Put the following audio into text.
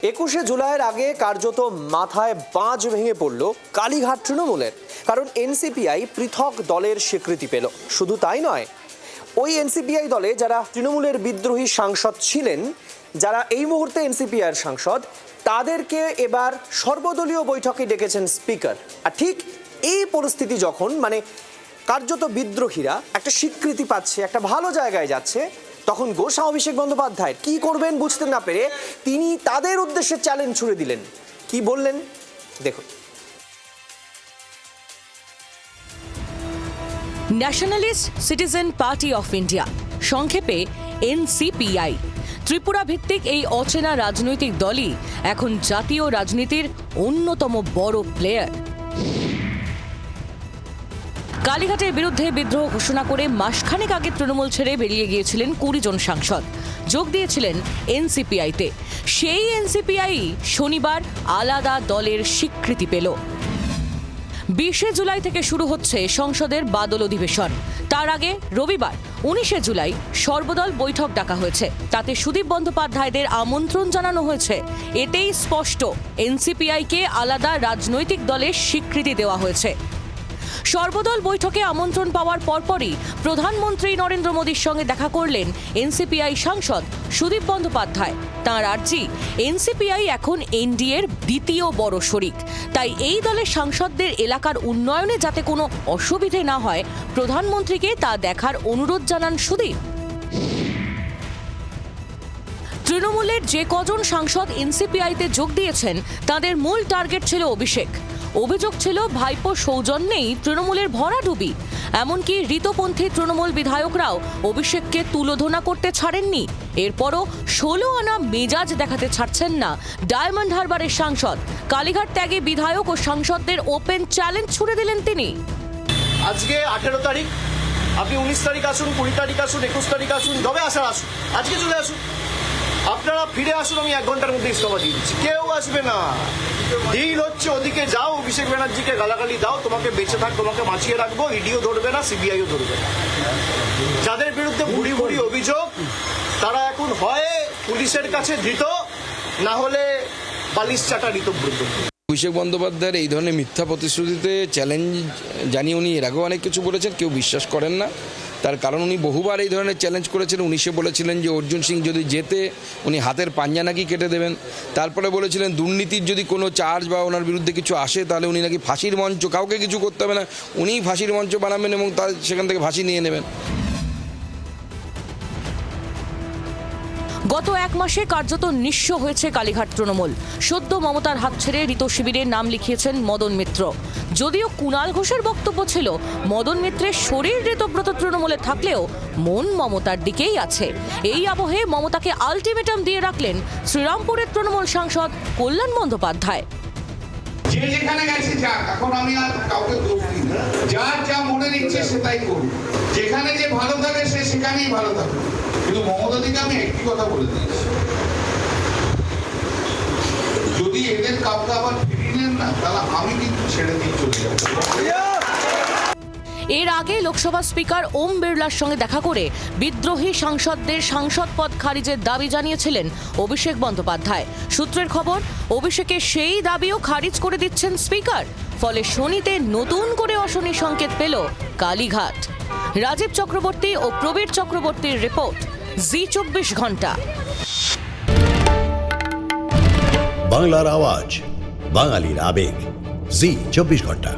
21শে জুলাইয়ের আগে কার্যত মাথায় বাজ ভেঙে পড়ল কালীঘাট তৃণমূলের। কারণ এনসিপিআই পৃথক দলের স্বীকৃতি পেল। শুধু তাই নয়, ওই এনসিপিআই দলে যারা তৃণমূলের বিদ্রোহী সাংসদ ছিলেন, যারা এই মুহূর্তে এনসিপিআইয়ের সাংসদ, তাদেরকে এবার সর্বদলীয় বৈঠকে ডেকেছেন স্পিকার। আর ঠিক এই পরিস্থিতি যখন কার্যত বিদ্রোহীরা একটা স্বীকৃতি পাচ্ছে, একটা ভালো জায়গায় যাচ্ছে, তখন গোসা অভিষেক বন্দ্যোপাধ্যায় কি করবেন বুঝতে না পেরে তিনি তাদের উদ্দেশ্যে চ্যালেঞ্জ ছুড়ে দিলেন। কি বললেন দেখুন। Nationalist citizen party of India, সংক্ষেপে এনসিপিআই, ত্রিপুরা ভিত্তিক এই অচেনা রাজনৈতিক দলই এখন জাতীয় রাজনীতির অন্যতম বড় প্লেয়ার। কালীঘাটের বিরুদ্ধে বিদ্রোহ ঘোষণা করে মাসখানেক আগে তৃণমূল ছেড়ে বেরিয়ে গিয়েছিলেন 20 জন সাংসদ, যোগ দিয়েছিলেন এনসিপিআইতে। সেই এনসিপিআই শনিবার আলাদা দলের স্বীকৃতি পেল। 20শে জুলাই থেকে শুরু হচ্ছে সংসদের বাদল অধিবেশন। তার আগে রবিবার 19শে জুলাই সর্বদল বৈঠক ডাকা হয়েছে। তাতে সুদীপ বন্দ্যোপাধ্যায়দের আমন্ত্রণ জানানো হয়েছে। এতেই স্পষ্ট এনসিপিআইকে আলাদা রাজনৈতিক দলের স্বীকৃতি দেওয়া হয়েছে। সর্বদল বৈঠকে আমন্ত্রণ পাওয়ার পরপরই প্রধানমন্ত্রী নরেন্দ্র মোদীর সঙ্গে দেখা করলেন এনসিপিআই সাংসদ সুদীপ বন্দ্যোপাধ্যায়। তাঁর আর্জি, এনসিপিআই এখন এনডিএর দ্বিতীয় বড় শরিক, তাই এই দলের সাংসদদের এলাকার উন্নয়নে যাতে কোনো অসুবিধে না হয়, প্রধানমন্ত্রীকে তা দেখার অনুরোধ জানান সুদীপ। তৃণমূলের যে কজন সাংসদ এনসিপিআইতে যোগ দিয়েছেন, তাদের মূল টার্গেট ছিল অভিষেক। অভিযোগ ছিল ভাইপো সৌজন্যেই তৃণমূলের ভরাডুবি। এমনকি ঋতপন্থী তৃণমূল বিধায়করাও অভিষেককে তুলোধনা করতে ছাড়েননি। এরপরও 16 আনা মেজাজ দেখাতে ছাড়ছেন না ডায়মন্ড হারবারের সাংসদ। কালীঘাট ত্যাগে বিধায়ক ও সাংসদদের ওপেন চ্যালেঞ্জ ছুড়ে দিলেন তিনি। আজকে 18 তারিখ, আপনি 19 তারিখ আসুন, 20 তারিখ আসুন, 21 তারিখ আসুন, যবে আসার আসুন, আজকে চলে আসুন। আপনারা ফিরে আসুন, আমি 1 ঘন্টার মধ্যে ইস্তফা দিয়ে দিচ্ছি। কেউ আসবে না। ডিল হচ্ছে, ওদিকে যাও, অভিষেক ব্যানার্জিকে গালাগালি দাও, তোমাকে বেঁচে থাক, তোমাকে বাঁচিয়ে রাখবো, ইডিও ধরবে না, সিবিআইও ধরবে না। যাদের বিরুদ্ধে ভুড়ি ভুড়ি অভিযোগ, তারা এখন হয় পুলিশের কাছে ধৃত, না হলে বালিশ চাটা ঋতব্রত। অভিষেক বন্দ্যোপাধ্যায়ের এই ধরনের মিথ্যা প্রতিশ্রুতিতে চ্যালেঞ্জ জানিয়ে উনি এর আগেও অনেক কিছু বলেছেন, কেউ বিশ্বাস করেন না। তার কারণ উনি বহুবার এই ধরনের চ্যালেঞ্জ করেছিলেন। 19-এ বলেছিলেন যে অর্জুন সিং যদি জেতে উনি হাতের পাঞ্জা নাকি কেটে দেবেন। তারপরে বলেছিলেন দুর্নীতির যদি কোনো চার্জ বা ওনার বিরুদ্ধে কিছু আসে, তাহলে উনি নাকি ফাঁসির মঞ্চ, কাউকে কিছু করতে হবে না, উনিই ফাঁসির মঞ্চ বানাবেন এবং তার সেখান থেকে ফাঁসি নিয়ে নেবেন। গত 1 মাসে কার্যত নিঃস্ব হয়েছে কালীঘাট তৃণমূল। সদ্য মমতার হাত ছেড়ে ঋত শিবিরের নাম লিখিয়েছেন মদন মিত্র। যদিও কুণাল ঘোষের বক্তব্য ছিল মদন মিত্রের শরীর ঋতব্রত তৃণমূলে থাকলেও মন মমতার দিকেই আছে। এই আবহে মমতাকে আলটিমেটাম দিয়ে রাখলেন শ্রীরামপুরের তৃণমূল সাংসদ কল্যাণ বন্দ্যোপাধ্যায়। যে যেখানে গেছে যাক, এখন আমি আর কাউকে দোষ দিই না। যার যা মনে নিচ্ছে সে তাই করুক। যেখানে যে ভালো থাকে সে সেখানেই ভালো থাকবে। কিন্তু মমতা দিকে আমি একটি কথা বলে দিয়েছি, যদি এদের কাউকে আবার ফিরিয়ে নেন না, তাহলে আমি কিন্তু ছেড়ে দিয়ে চলে যাবো। এর আগে লোকসভা স্পিকার ওম বিড়লার সঙ্গে দেখা করে বিদ্রোহী সাংসদদের সাংসদ পদ খারিজের দাবি জানিয়েছিলেন অভিষেক বন্দ্যোপাধ্যায়। সূত্রের খবর, অভিষেকের সেই দাবিও খারিজ করে দিচ্ছেন স্পিকার। ফলে শনিতে নতুন করে অশনি সংকেত পেল কালীঘাট। রাজীব চক্রবর্তী ও প্রবীর চক্রবর্তীর রিপোর্ট, জি 24 ঘন্টা। বাংলার আওয়াজ, বাঙালির আবেগ, জি 24 ঘন্টা।